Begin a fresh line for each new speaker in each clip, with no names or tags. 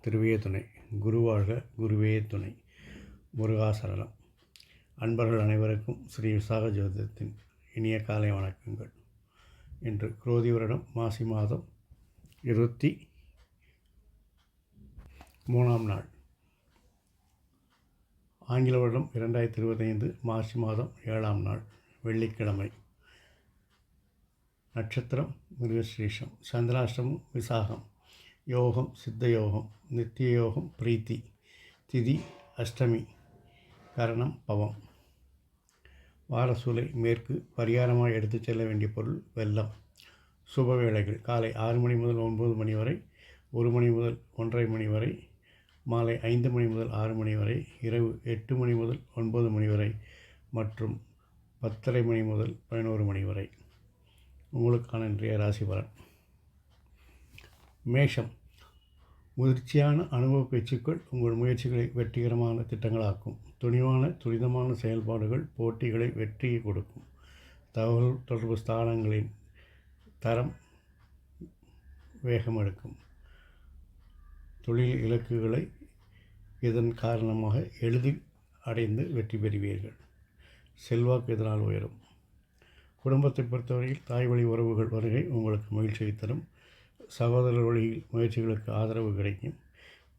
திருவே துணை. குருவாழ்க குருவே துணை. முருகாசரணம். அன்பர்கள் அனைவருக்கும் ஸ்ரீ விசாக ஜோதிடத்தின் இனிய காலை வணக்கங்கள். இன்று குரோதி வருடம் மாசி மாதம் 23ஆம் நாள். ஆங்கில வருடம் 2025 மார்ச் மாதம் 7ஆம் நாள், வெள்ளிக்கிழமை. நட்சத்திரம் மிருகஸ்ரீஷம். சந்திராஷ்டமம் விசாகம். யோகம் சித்த யோகம். நித்திய யோகம் பிரீத்தி. திதி அஷ்டமி. கரணம் பவம். வாரசூலை மேற்கு. பரிகாரமாக எடுத்துச் செல்ல வேண்டிய பொருள் வெல்லம். சுப வேளைகள் காலை 6 மணி முதல் 9 மணி வரை, 1 மணி முதல் 1:30 மணி வரை, மாலை 5 மணி முதல் 6 மணி வரை, இரவு 8 மணி முதல் 9 மணி வரை மற்றும் 10:30 மணி முதல் 11 மணி வரை. உங்களுக்கான இன்றைய ராசி பலன். மேஷம். முதிர்ச்சியான அனுபவ பேச்சுக்கள் உங்கள் முயற்சிகளை வெற்றிகரமான திட்டங்களாக்கும். துணிவான துரிதமான செயல்பாடுகள் போட்டிகளை வெற்றியை கொடுக்கும். தகவல் தொடர்பு ஸ்தானங்களின் தரம் வேகமெடுக்கும். தொழில் இலக்குகளை இதன் காரணமாக எளிதில் அடைந்து வெற்றி பெறுவீர்கள். செல்வாக்கு இதனால் உயரும். குடும்பத்தை பொறுத்தவரையில் தாய் வழி உறவுகள் வருகை உங்களுக்கு மகிழ்ச்சியை தரும். சகோதரர் வழியில் முயற்சிகளுக்கு ஆதரவு கிடைக்கும்.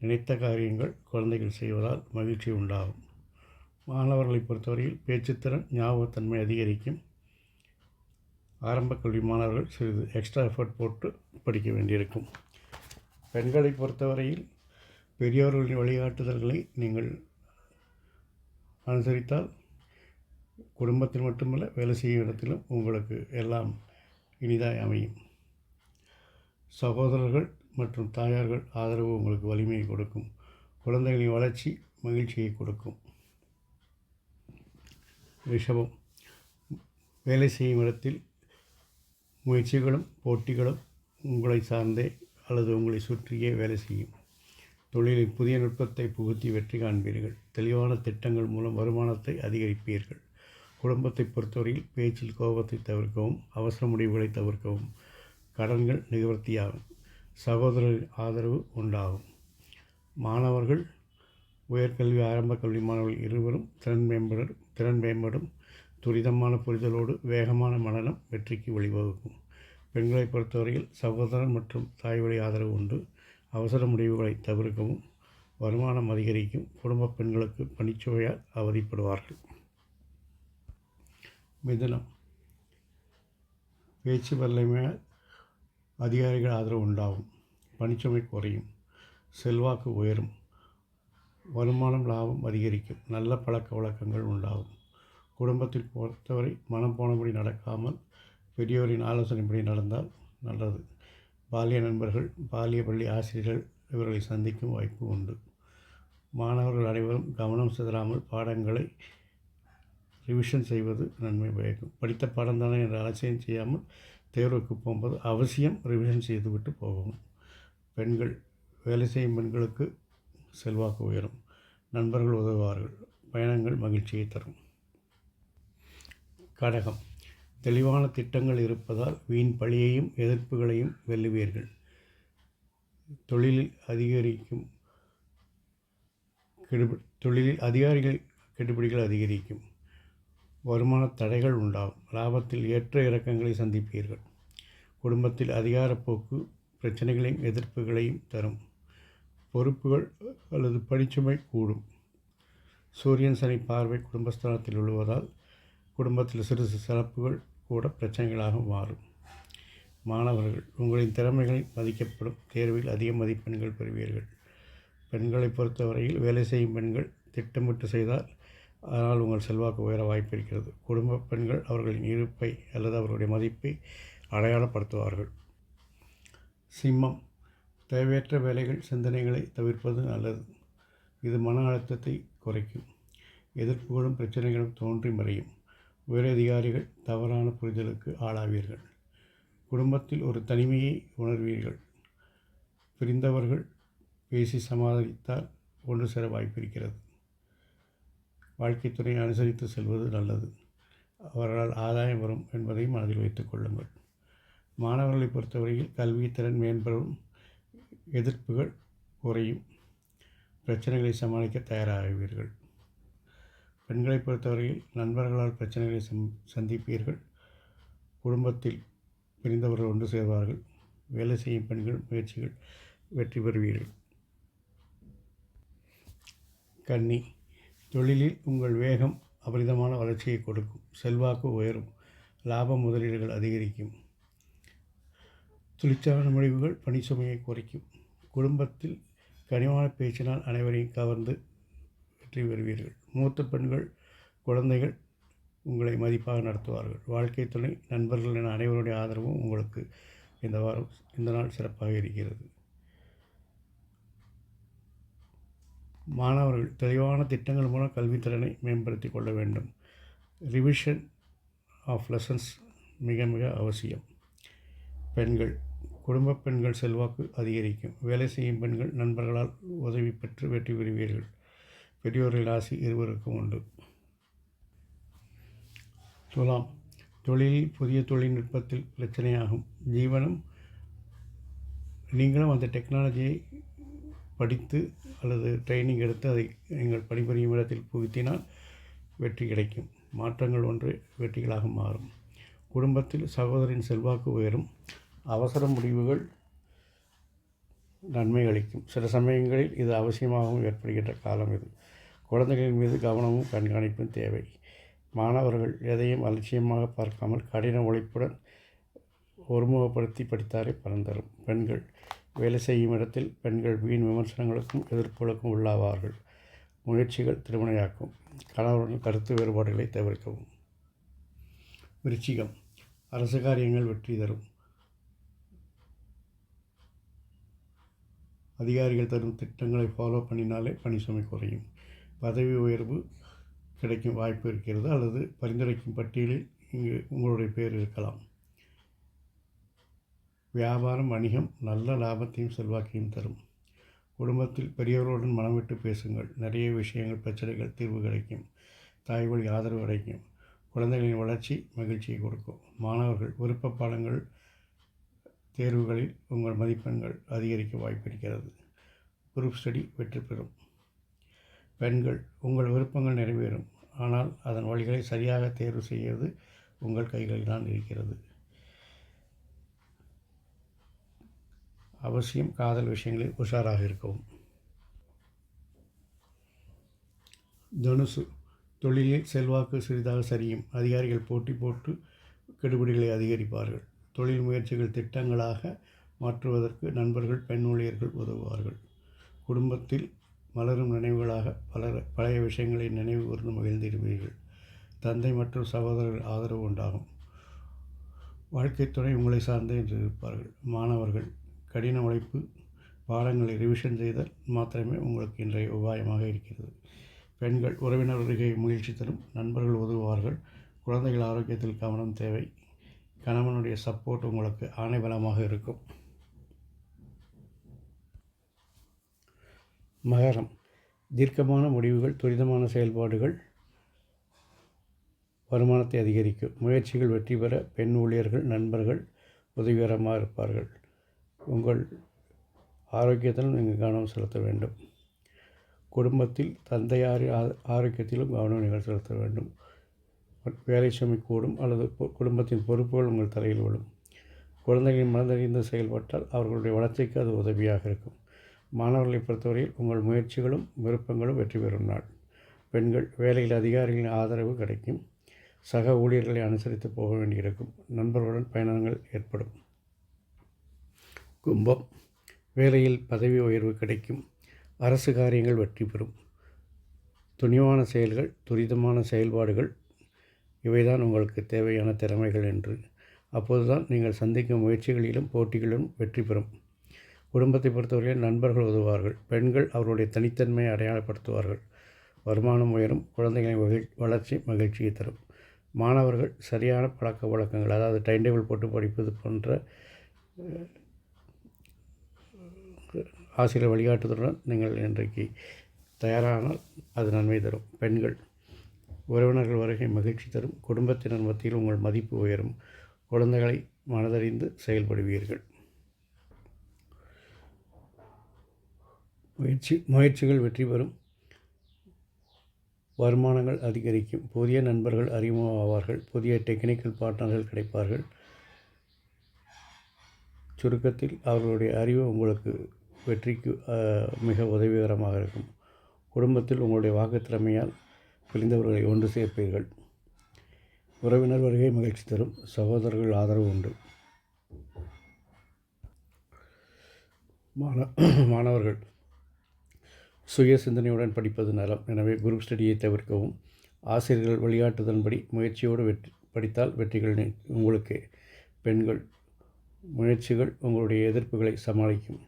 நினைத்த காரியங்கள் குழந்தைகள் செய்வதால் மகிழ்ச்சி உண்டாகும். மாணவர்களை பொறுத்தவரையில் பேச்சுத்திறன் ஞாபகத்தன்மை அதிகரிக்கும். ஆரம்ப கல்வி மாணவர்கள் சிறிது எக்ஸ்ட்ரா எஃபர்ட் போட்டு படிக்க வேண்டியிருக்கும். பெண்களை பொறுத்தவரையில் பெரியோர்களின் வழிகாட்டுதல்களை நீங்கள் அனுசரித்தால் குடும்பத்தில் மட்டுமல்ல, வேலை செய்யும் இடத்திலும் உங்களுக்கு எல்லாம் இனிதாய் அமையும். சகோதரர்கள் மற்றும் தாயார்கள் ஆதரவு உங்களுக்கு வலிமையை கொடுக்கும். குழந்தைகளின் வளர்ச்சி மகிழ்ச்சியை கொடுக்கும். ரிஷபம். வேலை செய்யும் இடத்தில் முயற்சிகளும் போட்டிகளும் உங்களை சார்ந்தே அல்லது உங்களை சுற்றியே வேலை செய்யும். தொழிலில் புதிய நுட்பத்தை புகுத்தி வெற்றி காண்பீர்கள். தெளிவான திட்டங்கள் மூலம் வருமானத்தை அதிகரிப்பீர்கள். குடும்பத்தை பொறுத்தவரையில் பேச்சில் கோபத்தை தவிர்க்கவும், அவசர முடிவுகளை தவிர்க்கவும். கடன்கள் நிவர்த்தியாகும். சகோதரர் ஆதரவு உண்டாகும். மாணவர்கள் உயர்கல்வி ஆரம்ப கல்வி மாணவர்கள் இருவரும் திறன் மேம்படும். துரிதமான புரிதலோடு வேகமான மனநம் வெற்றிக்கு வழிவகுக்கும். பெண்களை பொறுத்தவரையில் சகோதரன் மற்றும் தாய் வழி ஆதரவு உண்டு. அவசர முடிவுகளை தவிர்க்கவும். வருமானம் அதிகரிக்கும். குடும்ப பெண்களுக்கு பணிச்சுவையால் அவதிப்படுவார்கள். மிதுனம். பேச்சு வல்லமையால் அதிகாரிகள் ஆதரவு உண்டாகும். பணிச்சுமை குறையும். செல்வாக்கு உயரும். வருமானம் லாபம் அதிகரிக்கும். நல்ல பழக்க வழக்கங்கள் உண்டாகும். குடும்பத்தில் பொறுத்தவரை மனம் போனபடி நடக்காமல் பெரியோரின் ஆலோசனைப்படி நடந்தால் நல்லது. பாலிய நண்பர்கள், பாலிய பள்ளி ஆசிரியர்கள் இவர்களை சந்திக்கும் வாய்ப்பு உண்டு. மாணவர்கள் அனைவரும் கவனம் சிதறாமல் பாடங்களை ரிவிஷன் செய்வது நன்மை பயக்கும். படித்த பாடம் தானே என்ற அலட்சியம் செய்யாமல் தேர்வுக்கு போகும்போது அவசியம் ரிவிஷன் செய்துவிட்டு போகணும். பெண்கள் வேலை செய்யும் பெண்களுக்கு செல்வாக்கு உயரும். நண்பர்கள் உதவுவார்கள். பயணங்கள் மகிழ்ச்சியை தரும். கடகம். தெளிவான திட்டங்கள் இருப்பதால் வீண் பழியையும் எதிர்ப்புகளையும் வெல்லுவீர்கள். தொழிலில் அதிகாரிகள் கெடுபிடிகள் அதிகரிக்கும். வருமான தடைகள் உண்டாகும். லாபத்தில் ஏற்ற இறக்கங்களை சந்திப்பீர்கள். குடும்பத்தில் அதிகாரப்போக்கு பிரச்சனைகளையும் எதிர்ப்புகளையும் தரும். பொறுப்புகள் அல்லது பணிச்சுமை கூடும். சூரியன் சனி பார்வை குடும்பஸ்தானத்தில் விழுவதால் குடும்பத்தில் சிறு சிறப்புகள் கூட பிரச்சனைகளாக மாறும். மாணவர்கள் உங்களின் திறமைகளை மதிக்கப்படும். தேர்வில் அதிக மதிப்பெண்கள் பெறுவீர்கள். பெண்களை பொறுத்தவரையில் வேலை செய்யும் பெண்கள் திட்டமிட்டு செய்தால் அதனால் உங்கள் செல்வாக்கு உயர வாய்ப்பிருக்கிறது. குடும்ப பெண்கள் அவர்களின் இருப்பை அல்லது அவர்களுடைய மதிப்பை அடையாளப்படுத்துவார்கள். சிம்மம். தேவையற்ற வேலைகள் சிந்தனைகளை தவிர்ப்பது நல்லது. இது மன அழுத்தத்தை குறைக்கும். எதிர்ப்புகளும் பிரச்சனைகளும் தோன்றி மறையும். உயரதிகாரிகள் தவறான புரிதலுக்கு ஆளாவீர்கள். குடும்பத்தில் ஒரு தனிமையை உணர்வீர்கள். பிரிந்தவர்கள் பேசி சமாளித்தால் ஒன்று சேர வாய்ப்பிருக்கிறது. வாழ்க்கை துணையை அனுசரித்து செல்வது நல்லது. அவர்களால் ஆதாயம் வரும் என்பதையும் மனதில் வைத்துக் கொள்ளுங்கள். மாணவர்களை பொறுத்தவரையில் கல்வி திறன் மேம்படும். எதிர்ப்புகள் குறையும். பிரச்சனைகளை சமாளிக்க தயாராகுவீர்கள். பெண்களை பொறுத்தவரையில் நண்பர்களால் பிரச்சனைகளை சந்திப்பீர்கள். குடும்பத்தில் பிரிந்தவர்கள் ஒன்று சேர்வார்கள். வேலை செய்யும் பெண்கள் முயற்சிகள் வெற்றி பெறுவீர்கள். கன்னி, தொழிலில் உங்கள் வேகம் அபரிதமான வளர்ச்சியை கொடுக்கும். செல்வாக்கு உயரும். லாப முதலீடுகள் அதிகரிக்கும். துணிச்சலான முடிவுகள் பணி சுமையை குறைக்கும். குடும்பத்தில் கனிவான பேச்சினால் அனைவரையும் கவர்ந்து வெற்றி பெறுவீர்கள். மூத்த பெண்கள் குழந்தைகள் உங்களை மதிப்பாக நடத்துவார்கள். வாழ்க்கை துணை நண்பர்கள் என அனைவருடைய ஆதரவும் உங்களுக்கு இந்த நாள் சிறப்பாக இருக்கிறது. மாணவர்கள் தெளிவான திட்டங்கள் மூலம் கல்வித்திறனை மேம்படுத்தி கொள்ள வேண்டும். ரிவிஷன் ஆஃப் லெசன்ஸ் மிக மிக அவசியம். பெண்கள், குடும்ப பெண்கள் செல்வாக்கு அதிகரிக்கும். வேலை செய்யும் பெண்கள் நண்பர்களால் உதவி பெற்று வெற்றி பெறுவீர்கள். பெரியோர்கள் ஆசி இருவருக்கும் உண்டு. துலாம், தொழிலில் புதிய தொழில்நுட்பத்தில் பிரச்சனையாகும். ஜீவனம், நீங்களும் அந்த டெக்னாலஜியை படித்து அல்லது ட்ரைனிங் எடுத்து அதை நீங்கள் பணிபுரியும் இடத்தில் புகுத்தினால் வெற்றி கிடைக்கும். மாற்றங்கள் ஒன்று வெற்றிகளாக மாறும். குடும்பத்தில் சகோதரின் செல்வாக்கு உயரும். அவசர முடிவுகள் நன்மை அளிக்கும். சில சமயங்களில் இது அவசியமாகவும் ஏற்படுகின்ற காலம் இது. குழந்தைகளின் மீது கவனமும் கண்காணிப்பும் தேவை. மாணவர்கள் எதையும் அலட்சியமாக பார்க்காமல் கடின உழைப்புடன் ஒருமுகப்படுத்தி படித்தாலே பலன் தரும். பெண்கள், வேலை செய்யும் இடத்தில் பெண்கள் வீண் விமர்சனங்களுக்கும் எதிர்ப்புகளுக்கும் உள்ளாவார்கள். முயற்சிகள் திருமணையாக்கும். கணவருடன் கருத்து வேறுபாடுகளை தவிர்க்கவும். விருச்சிகம், அரசு காரியங்கள் வெற்றி தரும். அதிகாரிகள் தரும் திட்டங்களை ஃபாலோ பண்ணினாலே பணி சுமை குறையும். பதவி உயர்வு கிடைக்கும் வாய்ப்பு இருக்கிறது, அல்லது பரிந்துரைக்கும் பட்டியலில் இங்கு உங்களுடைய பேர் இருக்கலாம். வியாபாரம், வணிகம் நல்ல லாபத்தையும் செல்வாக்கையும் தரும். குடும்பத்தில் பெரியவர்களுடன் மனம் விட்டு பேசுங்கள். நிறைய விஷயங்கள், பிரச்சனைகள் தீர்வு கிடைக்கும். தாய்வழி ஆதரவு கிடைக்கும். குழந்தைகளின் வளர்ச்சி மகிழ்ச்சியை கொடுக்கும். மாணவர்கள், விருப்ப பாடங்கள் தேர்வுகளில் உங்கள் மதிப்பெண்கள் அதிகரிக்க வாய்ப்பு இருக்கிறது. குரூப் ஸ்டடி வெற்றி பெறும். பெண்கள், உங்கள் விருப்பங்கள் நிறைவேறும். ஆனால் அதன் வழிகளை சரியாக தேர்வு செய்வது உங்கள் கைகளில் தான் இருக்கிறது. அவசியம் காதல் விஷயங்களில் உஷாராக இருக்கவும். தனுசு, தொழிலில் செல்வாக்கு சிறிதாக சரியும். அதிகாரிகள் போட்டி போட்டு கெடுபிடிகளை அதிகரிப்பார்கள். தொழில் முயற்சிகள் திட்டங்களாக மாற்றுவதற்கு நண்பர்கள், பெண் ஊழியர்கள் உதவுவார்கள். குடும்பத்தில் மலரும் நினைவுகளாக பழைய விஷயங்களை நினைவு கூர்ந்து மகிழ்ந்திருப்பீர்கள். தந்தை மற்றும் சகோதரர்கள் ஆதரவு உண்டாகும். வாழ்க்கை துணை உங்களை சார்ந்தே என்று இருப்பார்கள். மாணவர்கள், கடின உழைப்பு, பாடங்களை ரிவிஷன் செய்தல் மாத்திரமே உங்களுக்கு இன்றைய உபாயமாக இருக்கிறது. பெண்கள், உறவினர் வருகை மகிழ்ச்சி தரும். நண்பர்கள் உதவுவார்கள். குழந்தைகள் ஆரோக்கியத்தில் கவனம் தேவை. கணவனுடைய சப்போர்ட் உங்களுக்கு ஆணைபலமாக இருக்கும். மகரம், தீர்க்கமான முடிவுகள், துரிதமான செயல்பாடுகள் வருமானத்தை அதிகரிக்கும். முயற்சிகள் வெற்றி பெற பெண் ஊழியர்கள், நண்பர்கள் உதவிகரமாக இருப்பார்கள். உங்கள் ஆரோக்கியத்திலும் நீங்கள் கவனம் செலுத்த வேண்டும். குடும்பத்தில் தந்தையார் ஆரோக்கியத்திலும் கவனம் நீங்கள் செலுத்த வேண்டும். வேலை சுமை கூடும், அல்லது குடும்பத்தின் பொறுப்புகள் உங்கள் தலையில் விழும். குழந்தைகளின் மனதறிந்து செயல்பட்டால் அவர்களுடைய வளர்ச்சிக்கு அது உதவியாக இருக்கும். மாணவர்களை பொறுத்தவரையில் உங்கள் முயற்சிகளும் விருப்பங்களும் வெற்றி பெறும் நாள். பெண்கள், வேலையில் அதிகாரிகளின் ஆதரவு கிடைக்கும். சக ஊழியர்களை அனுசரித்து போக வேண்டியிருக்கும். நண்பர்களுடன் பயணங்கள் ஏற்படும். கும்பம், வேலையில் பதவி உயர்வு கிடைக்கும். அரசு காரியங்கள் வெற்றி பெறும். துணிவான செயல்கள், துரிதமான செயல்பாடுகள் இவைதான் உங்களுக்கு தேவையான திறமைகள் என்று. அப்போதுதான் நீங்கள் சந்திக்கும் முயற்சிகளிலும் போட்டிகளிலும் வெற்றி பெறும். குடும்பத்தை பொறுத்தவரையில் நண்பர்கள் உதவுவார்கள். பெண்கள் அவருடைய தனித்தன்மையை அடையாளப்படுத்துவார்கள். வருமானம் உயரும். குழந்தைகளின் வளர்ச்சி மகிழ்ச்சியை தரும். மாணவர்கள், சரியான பழக்க வழக்கங்கள், அதாவது டைம் டேபிள் போட்டு படிப்பது போன்ற ஆசிரியர் வழிகாட்டுதலுடன் நீங்கள் இன்றைக்கு தயாரானால் அது நன்மை தரும். பெண்கள், உறவினர்கள் வருகை மகிழ்ச்சி தரும். குடும்பத்தினர் மத்தியில் உங்கள் மதிப்பு உயரும். குழந்தைகளை மனதறிந்து செயல்படுவீர்கள். முயற்சிகள் வெற்றி பெறும். வருமானங்கள் அதிகரிக்கும். புதிய நண்பர்கள் அறிமுகமாவார்கள். புதிய டெக்னிக்கல் பார்ட்னர்கள் கிடைப்பார்கள். சுருக்கத்தில் அவர்களுடைய அறிவு உங்களுக்கு வெற்றிக்கு மிக உதவிகரமாக இருக்கும். குடும்பத்தில் உங்களுடைய வாக்குத்திறமையால் பிரிந்தவர்களை ஒன்று சேர்ப்பீர்கள். உறவினர் வருகை மகிழ்ச்சி தரும். சகோதரர்கள் ஆதரவு உண்டு. மாணவர்கள் சுய சிந்தனையுடன் படிப்பது நலம். எனவே குரூப் ஸ்டடியை தவிர்க்கவும். ஆசிரியர்கள் வழிகாட்டுதன்படி முயற்சியோடு படித்தால் வெற்றிகள் உங்களுக்கு. பெண்கள் முயற்சிகள் உங்களுடைய எதிர்ப்புகளை சமாளிக்கும்.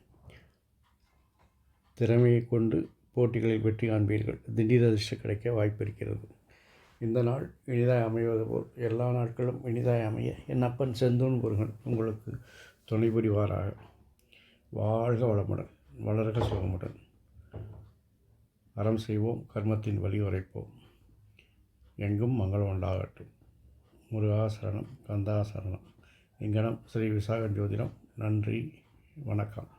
திறமையை கொண்டு போட்டிகளில் வெற்றி காண்பீர்கள். திடீர் அதிர்ஷ்டம் கிடைக்க வாய்ப்பு இருக்கிறது. இந்த நாள் இனிதாய் அமைவது போல் எல்லா நாட்களும் இனிதாய் அமைய என் அப்பன் செந்தூன் முருகன் உங்களுக்கு துணை புரிவாராக. வாழ்க வளமுடன், வளர்க சுகமுடன். அறம் செய்வோம், கர்மத்தின் வழி உரைப்போம். எங்கும் மங்களம் உண்டாகட்டும். முருகாசரணம், கந்தாசரணம். இங்கனம் ஸ்ரீ விசாகன் ஜோதிடம். நன்றி, வணக்கம்.